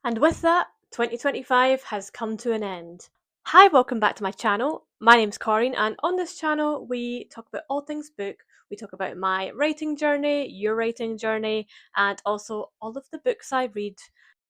And with that, 2025 has come to an end. Hi, welcome back to my channel. My name's Corinne, and on this channel, we talk about all things book. We talk about my writing journey, your writing journey, and also all of the books I read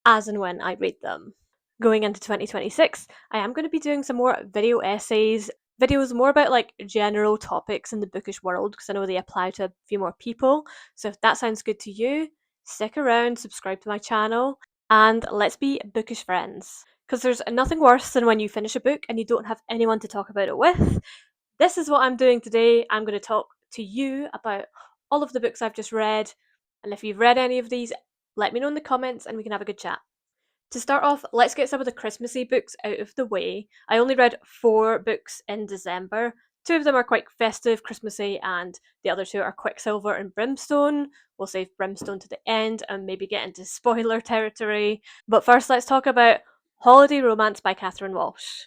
as and when I read them. Going into 2026, I am going to be doing some more video essays, videos more about like general topics in the bookish world because I know they apply to a few more people. So if that sounds good to you, stick around, subscribe to my channel, and let's be bookish friends. Because there's nothing worse than when you finish a book and you don't have anyone to talk about it with. This is what I'm doing today. I'm going to talk to you about all of the books I've just read. And if you've read any of these, let me know in the comments and we can have a good chat. To start off, let's get some of the Christmassy books out of the way. I only read 4 books in December. 2 of them are quite festive, Christmassy, and the other 2 are Quicksilver and Brimstone. We'll save Brimstone to the end and maybe get into spoiler territory. But first, let's talk about Holiday Romance by Catherine Walsh.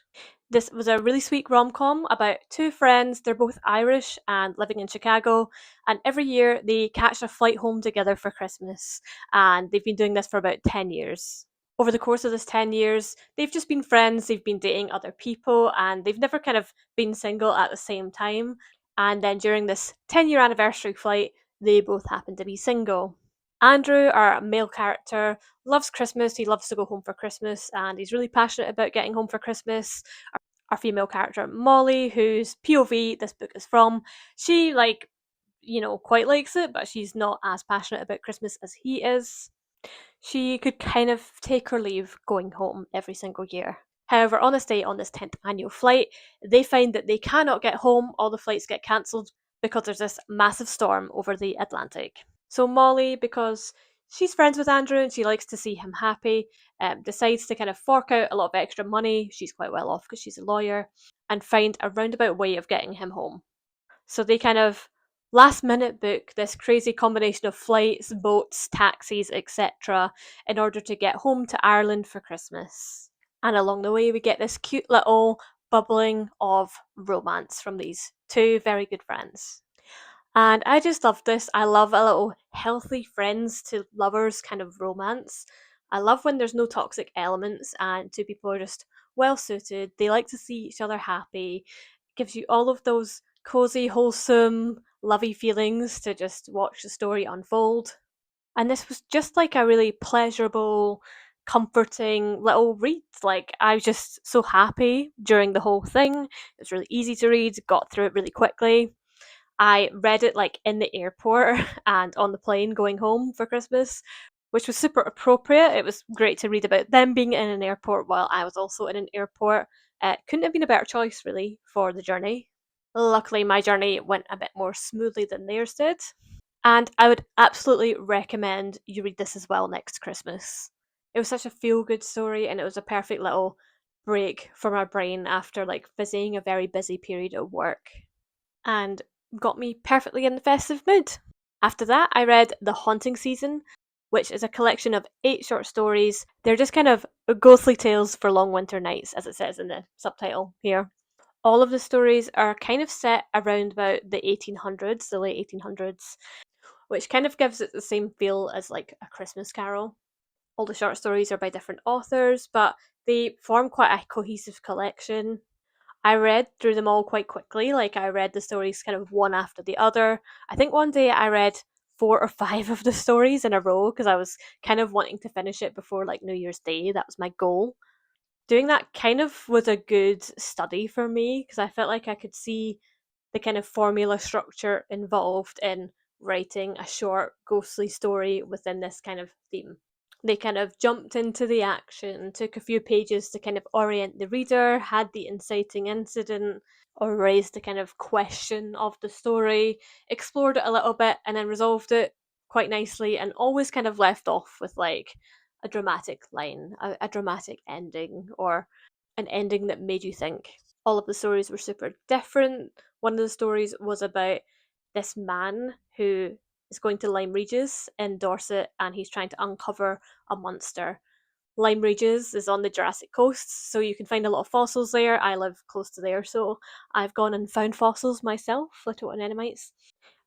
This was a really sweet rom-com about 2 friends. They're both Irish and living in Chicago, and every year they catch a flight home together for Christmas, and they've been doing this for about 10 years. Over the course of this 10 years, they've just been friends, they've been dating other people, and they've never kind of been single at the same time. And then during this 10-year anniversary flight, they both happen to be single. Andrew, our male character, loves Christmas. He loves to go home for Christmas and he's really passionate about getting home for Christmas. Our female character, Molly, whose POV this book is from, she, quite likes it, but she's not as passionate about Christmas as he is. She could kind of take her leave going home every single year. However, on this day, on this 10th annual flight, they find that they cannot get home, all the flights get cancelled because there's this massive storm over the Atlantic. So Molly, because she's friends with Andrew and she likes to see him happy, decides to kind of fork out a lot of extra money. She's quite well off because she's a lawyer, and find a roundabout way of getting him home. So they kind of last minute book this crazy combination of flights, boats, taxis, etc., in order to get home to Ireland for Christmas. And along the way, we get this cute little bubbling of romance from these 2 very good friends. And I just love this. I love a little healthy friends to lovers kind of romance. I love when there's no toxic elements and 2 people are just well suited. They like to see each other happy. It gives you all of those cozy, wholesome, lovey feelings to just watch the story unfold. And this was just like a really pleasurable, comforting little read. Like, I was just so happy during the whole thing. It was really easy to read, got through it really quickly. I read it like in the airport and on the plane going home for Christmas, which was super appropriate. It was great to read about them being in an airport while I was also in an airport. Couldn't have been a better choice, really, for the journey. Luckily, my journey went a bit more smoothly than theirs did. And I would absolutely recommend you read this as well next Christmas. It was such a feel good story and it was a perfect little break for my brain after like visiting a very busy period at work. And got me perfectly in the festive mood. After that, I read The Haunting Season, which is a collection of 8 short stories. They're just kind of ghostly tales for long winter nights, as it says in the subtitle here. All of the stories are kind of set around about the 1800s, the late 1800s, which kind of gives it the same feel as like a Christmas carol. All the short stories are by different authors, but they form quite a cohesive collection. I read through them all quite quickly. Like, I read the stories kind of one after the other. I think one day I read 4 or 5 of the stories in a row because I was kind of wanting to finish it before like New Year's Day. That was my goal. Doing that kind of was a good study for me because I felt like I could see the kind of formula structure involved in writing a short ghostly story within this kind of theme. They kind of jumped into the action, took a few pages to kind of orient the reader, had the inciting incident, or raised the kind of question of the story, explored it a little bit, and then resolved it quite nicely, and always kind of left off with like a dramatic line, a dramatic ending, or an ending that made you think. All of the stories were super different. One of the stories was about this man who is going to Lyme Regis in Dorset and he's trying to uncover a monster. Lyme Regis is on the Jurassic Coast, so you can find a lot of fossils there. I live close to there, so I've gone and found fossils myself, little anemones.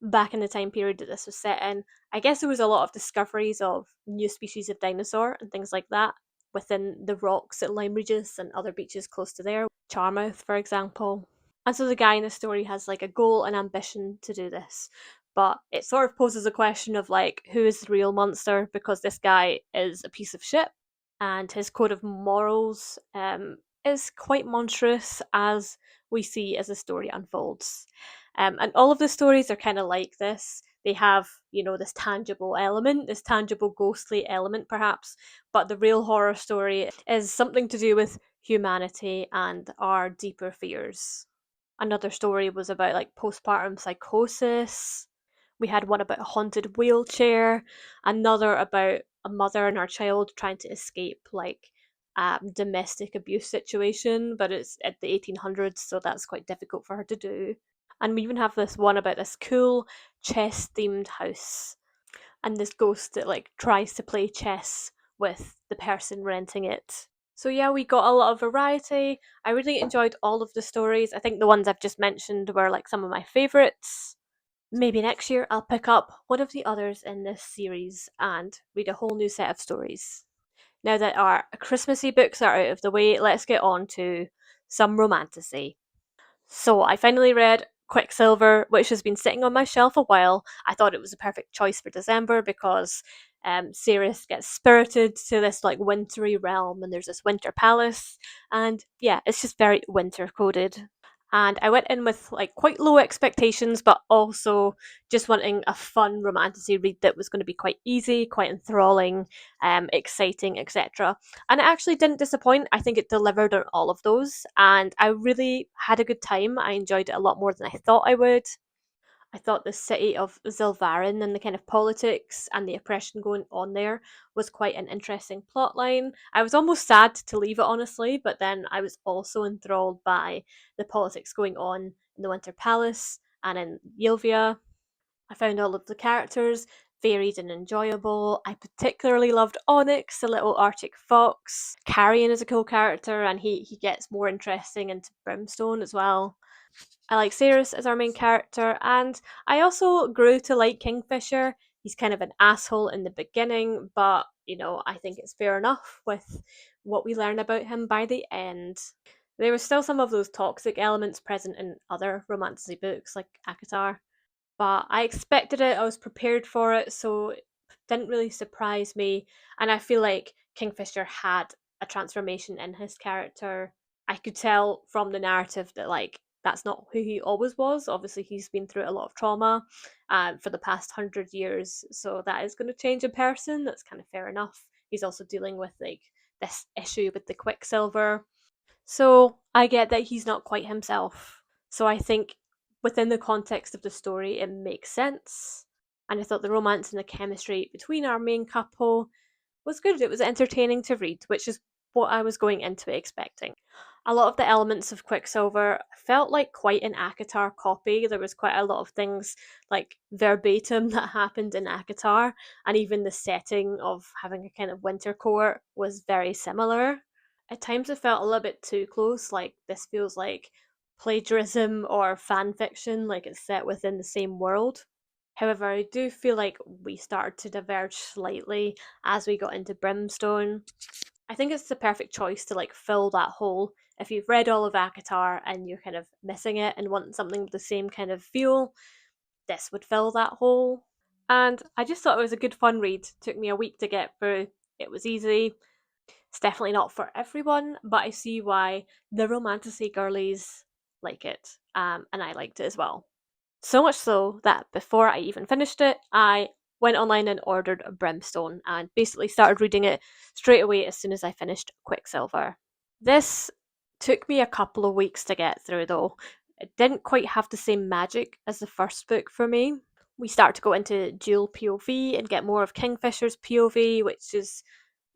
Back in the time period that this was set in, I guess there was a lot of discoveries of new species of dinosaur and things like that within the rocks at Lyme Regis and other beaches close to there, Charmouth, for example. And so the guy in the story has like a goal and ambition to do this. But it sort of poses a question of like, who is the real monster? Because this guy is a piece of shit, and his code of morals is quite monstrous as we see as the story unfolds. And all of the stories are kind of like this. They have, this tangible element, this tangible ghostly element, perhaps, but the real horror story is something to do with humanity and our deeper fears. Another story was about like postpartum psychosis. We had one about a haunted wheelchair, another about a mother and her child trying to escape like domestic abuse situation, but it's at the 1800s, so that's quite difficult for her to do. And we even have this one about this cool chess themed house and this ghost that like tries to play chess with the person renting it. So yeah, we got a lot of variety. I really enjoyed all of the stories. I think the ones I've just mentioned were like some of my favorites. Maybe next year I'll pick up one of the others in this series and read a whole new set of stories. Now that our Christmassy books are out of the way, let's get on to some romantasy. So I finally read Quicksilver, which has been sitting on my shelf a while. I thought it was a perfect choice for December because Sirius gets spirited to this like wintry realm, and there's this winter palace, and yeah, it's just very winter coded. And I went in with like quite low expectations, but also just wanting a fun romantasy read that was going to be quite easy, quite enthralling, exciting, etc. And it actually didn't disappoint. I think it delivered on all of those, and I really had a good time. I enjoyed it a lot more than I thought I would. I thought the city of Zilvarin and the kind of politics and the oppression going on there was quite an interesting plotline. I was almost sad to leave it, honestly, but then I was also enthralled by the politics going on in the Winter Palace and in Yelvia. I found all of the characters varied and enjoyable. I particularly loved Onyx, the little Arctic fox. Carrion is a cool character, and he gets more interesting into Brimstone as well. I like Cyrus as our main character, and I also grew to like Kingfisher. He's kind of an asshole in the beginning, but I think it's fair enough with what we learn about him by the end. There were still some of those toxic elements present in other romantasy books like Akatar, but I expected it, I was prepared for it, so it didn't really surprise me. And I feel like Kingfisher had a transformation in his character. I could tell from the narrative that like that's not who he always was. Obviously, he's been through a lot of trauma for the past 100 years, so that is going to change a person. That's kind of fair enough. He's also dealing with like this issue with the Quicksilver, so I get that he's not quite himself. So I think within the context of the story, it makes sense. And I thought the romance and the chemistry between our main couple was good. It was entertaining to read, which is what I was going into it expecting. A lot of the elements of Quicksilver felt like quite an Akatar copy. There was quite a lot of things like verbatim that happened in Akatar, and even the setting of having a kind of winter court was very similar. At times it felt a little bit too close, like this feels like plagiarism or fan fiction, like it's set within the same world. However, I do feel like we started to diverge slightly as we got into Brimstone. I think it's the perfect choice to like fill that hole. If you've read all of Akatar and you're kind of missing it and want something with the same kind of feel, this would fill that hole. And I just thought it was a good fun read. It took me a week to get through. It was easy. It's definitely not for everyone, but I see why the romantasy girlies like it, and I liked it as well. So much so that before I even finished it, I went online and ordered Brimstone and basically started reading it straight away as soon as I finished Quicksilver. This took me a couple of weeks to get through though. It didn't quite have the same magic as the first book for me. We start to go into dual POV and get more of Kingfisher's POV, which is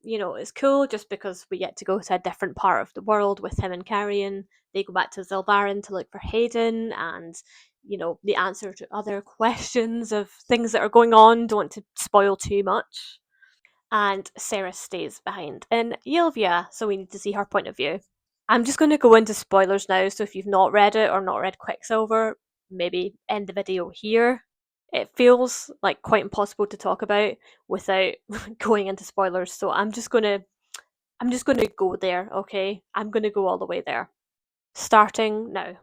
it's cool just because we get to go to a different part of the world with him and Carrion. They go back to Zilvarin to look for Hayden and, the answer to other questions of things that are going on. Don't want to spoil too much. And Sarah stays behind in Yelvia, so we need to see her point of view. I'm just going to go into spoilers now, so if you've not read it or not read Quicksilver, maybe end the video here. It feels like quite impossible to talk about without going into spoilers, so I'm just going to I'm just going to go there, okay? I'm going to go all the way there. Starting now.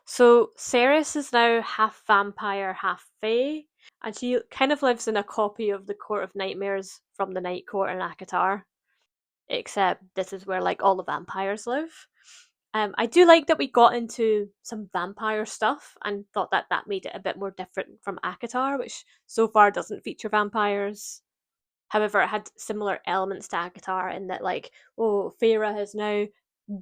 So Ceres is now half vampire, half fae, and she kind of lives in a copy of the Court of Nightmares from the Night Court in Akatar, except this is where like all the vampires live. I do like that we got into some vampire stuff and thought that that made it a bit more different from Akatar, which so far doesn't feature vampires. However, it had similar elements to Akatar in that, like, oh, Feyre has now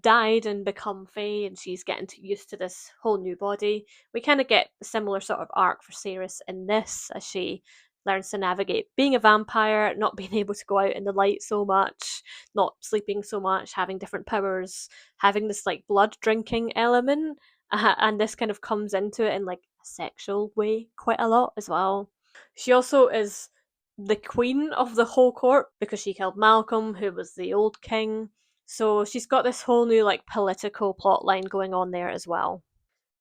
died and become Fae, and she's getting used to this whole new body. We kind of get a similar sort of arc for Ceres in this, as she learns to navigate being a vampire, not being able to go out in the light so much, not sleeping so much, having different powers, having this like blood drinking element, and this kind of comes into it in like a sexual way quite a lot as well. She also is the queen of the whole court because she killed Malcolm, who was the old king. So she's got this whole new like political plot line going on there as well.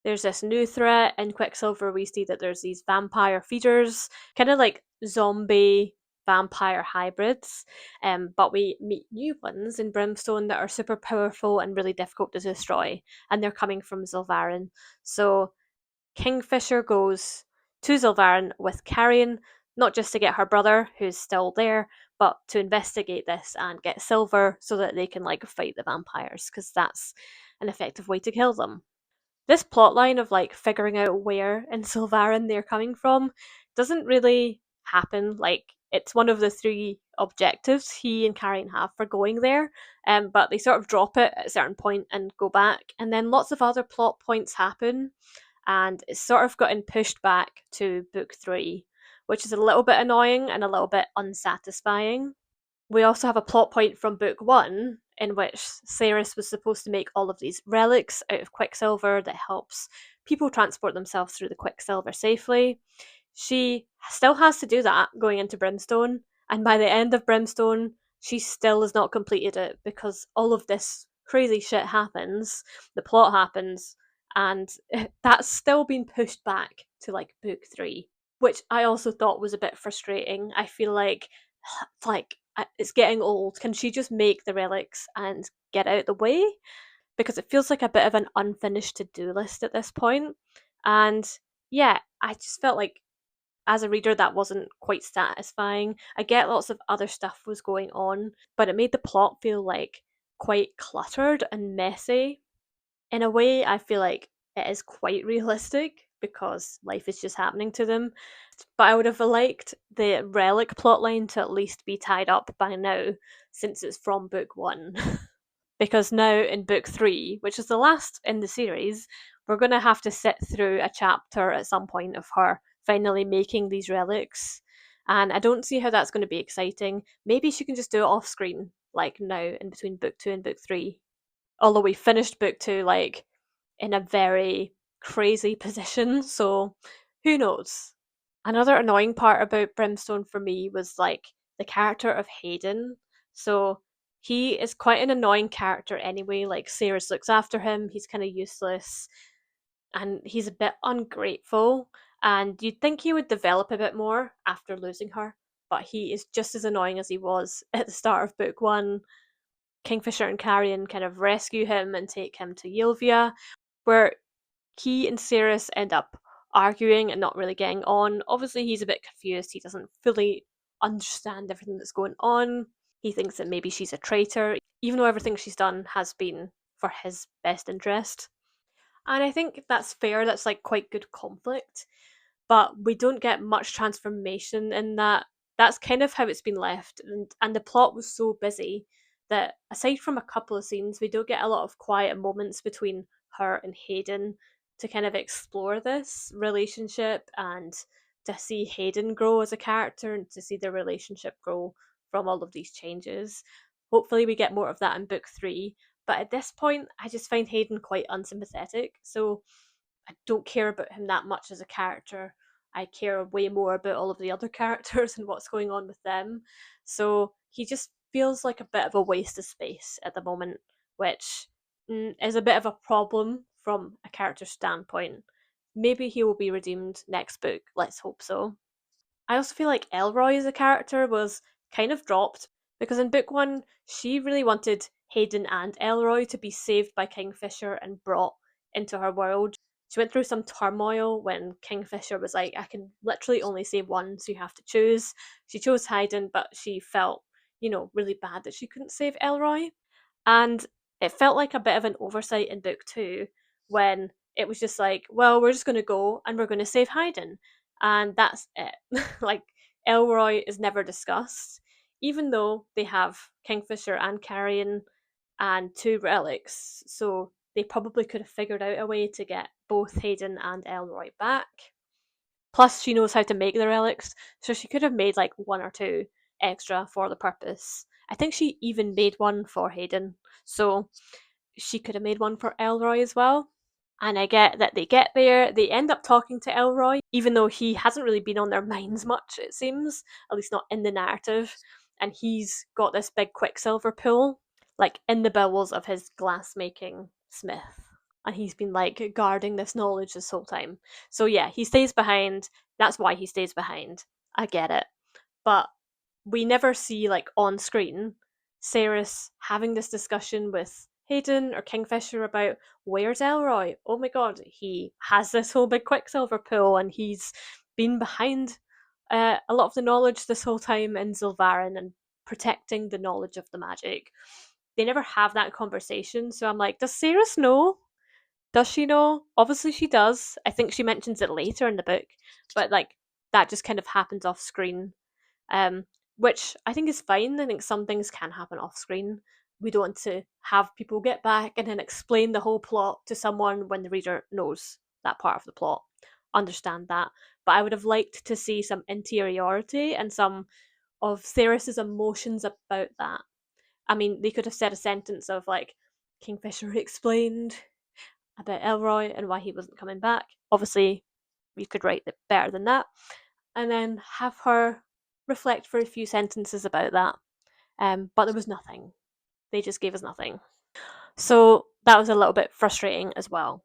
There's this new threat in Quicksilver. We see that there's these vampire feeders, kind of like zombie vampire hybrids. But we meet new ones in Brimstone that are super powerful and really difficult to destroy, and they're coming from Zilvarin. So Kingfisher goes to Zilvarin with Carrion, not just to get her brother, who's still there, but to investigate this and get Silver so that they can like fight the vampires, because that's an effective way to kill them. This plotline of like figuring out where in Silvarin they're coming from doesn't really happen. Like it's one of the three objectives he and Carrion have for going there, but they sort of drop it at a certain point and go back, and then lots of other plot points happen and it's sort of gotten pushed back to book three, which is a little bit annoying and a little bit unsatisfying. We also have a plot point from book one in which Ceres was supposed to make all of these relics out of Quicksilver that helps people transport themselves through the Quicksilver safely. She still has to do that going into Brimstone, and by the end of Brimstone, she still has not completed it because all of this crazy shit happens, the plot happens, and that's still been pushed back to like book three, which I also thought was a bit frustrating. I feel like it's getting old. Can she just make the relics and get out the way? Because it feels like a bit of an unfinished to do list at this point. And yeah, I just felt like as a reader that wasn't quite satisfying. I get lots of other stuff was going on, but it made the plot feel like quite cluttered and messy. In a way, I feel like it is quite realistic because life is just happening to them. But I would have liked the relic plotline to at least be tied up by now, since it's from book one. Because now in book three, which is the last in the series, we're going to have to sit through a chapter at some point of her finally making these relics. And I don't see how that's going to be exciting. Maybe she can just do it off screen, like now in between book two and book three. Although we finished book two like in a very crazy position, so who knows? Another annoying part about Brimstone for me was like the character of Hayden. So he is quite an annoying character anyway. Like Ceres looks after him, he's kind of useless, and he's a bit ungrateful. And you'd think he would develop a bit more after losing her, but he is just as annoying as he was at the start of book one. Kingfisher and Carrion kind of rescue him and take him to Yelvia, where he and Ceres end up arguing and not really getting on. Obviously, he's a bit confused. He doesn't fully understand everything that's going on. He thinks that maybe she's a traitor, even though everything she's done has been for his best interest. And I think that's fair. That's like quite good conflict, but we don't get much transformation in that. That's kind of how it's been left, and the plot was so busy that aside from a couple of scenes, we don't get a lot of quiet moments between her and Hayden to kind of explore this relationship and to see Hayden grow as a character and to see their relationship grow from all of these changes. Hopefully, we get more of that in book three. But at this point, I just find Hayden quite unsympathetic. So I don't care about him that much as a character. I care way more about all of the other characters and what's going on with them. So he just feels like a bit of a waste of space at the moment, which is a bit of a problem from a character standpoint. Maybe he will be redeemed next book. Let's hope so. I also feel like Elroy as a character was kind of dropped. Because in book one, she really wanted Hayden and Elroy to be saved by Kingfisher and brought into her world. She went through some turmoil when Kingfisher was like, I can literally only save one, so you have to choose. She chose Hayden, but she felt, really bad that she couldn't save Elroy. And it felt like a bit of an oversight in book two when it was just like, well, we're just going to go and we're going to save Hayden. And that's it. Like, Elroy is never discussed, even though they have Kingfisher and Carrion and two relics. So they probably could have figured out a way to get both Hayden and Elroy back. Plus, she knows how to make the relics, so she could have made like one or two extra for the purpose. I think she even made one for Hayden, so she could have made one for Elroy as well. And I get that they get there, they end up talking to Elroy, even though he hasn't really been on their minds much, it seems, at least not in the narrative. And he's got this big Quicksilver pool, like in the bowels of his glass-making smith. And he's been like guarding this knowledge this whole time. So yeah, he stays behind. That's why he stays behind. I get it. But we never see like on screen Ceres having this discussion with Hayden or Kingfisher about where's Elroy? Oh my god, he has this whole big Quicksilver pool and he's been behind a lot of the knowledge this whole time in Zilvarin and protecting the knowledge of the magic. They never have that conversation, so I'm like, does Ceres know? Does she know? Obviously she does. I think she mentions it later in the book, but like that just kind of happens off screen, um, which I think is fine. I think some things can happen off screen. We don't want to have people get back and then explain the whole plot to someone when the reader knows that part of the plot. Understand that. But I would have liked to see some interiority and some of Ceres's emotions about that. I mean, they could have said a sentence of like, Kingfisher explained about Elroy and why he wasn't coming back. Obviously, you could write it better than that. And then have her reflect for a few sentences about that. But there was nothing. They just gave us nothing. So that was a little bit frustrating as well.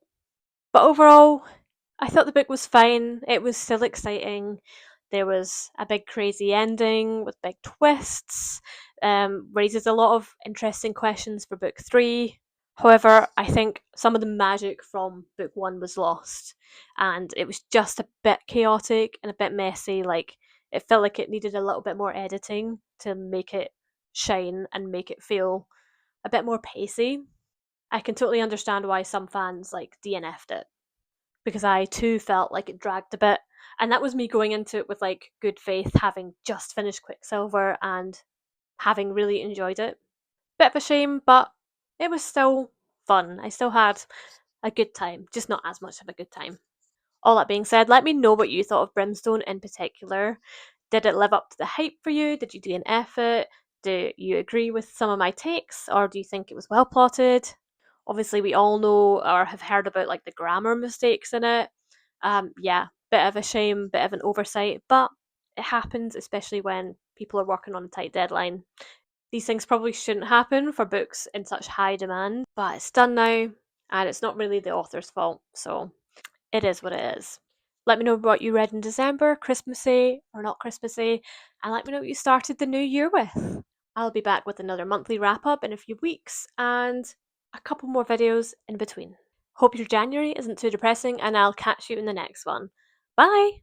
But overall, I thought the book was fine. It was still exciting. There was a big crazy ending with big twists. Raises a lot of interesting questions for book three. However, I think some of the magic from book one was lost, and it was just a bit chaotic and a bit messy. Like, it felt like it needed a little bit more editing to make it shine and make it feel a bit more pacey. I can totally understand why some fans like DNF'd it, because I too felt like it dragged a bit. And that was me going into it with like good faith, having just finished Quicksilver and having really enjoyed it. Bit of a shame, but it was still fun. I still had a good time, just not as much of a good time. All that being said, let me know what you thought of Brimstone in particular. Did it live up to the hype for you? Did you do an effort? Do you agree with some of my takes, or do you think it was well plotted? Obviously, we all know or have heard about like the grammar mistakes in it. Yeah, bit of a shame, bit of an oversight, but it happens, especially when people are working on a tight deadline. These things probably shouldn't happen for books in such high demand, but it's done now, and it's not really the author's fault, so it is what it is. Let me know what you read in December, Christmassy or not Christmassy, and let me know what you started the new year with. I'll be back with another monthly wrap up in a few weeks and a couple more videos in between. Hope your January isn't too depressing, and I'll catch you in the next one. Bye!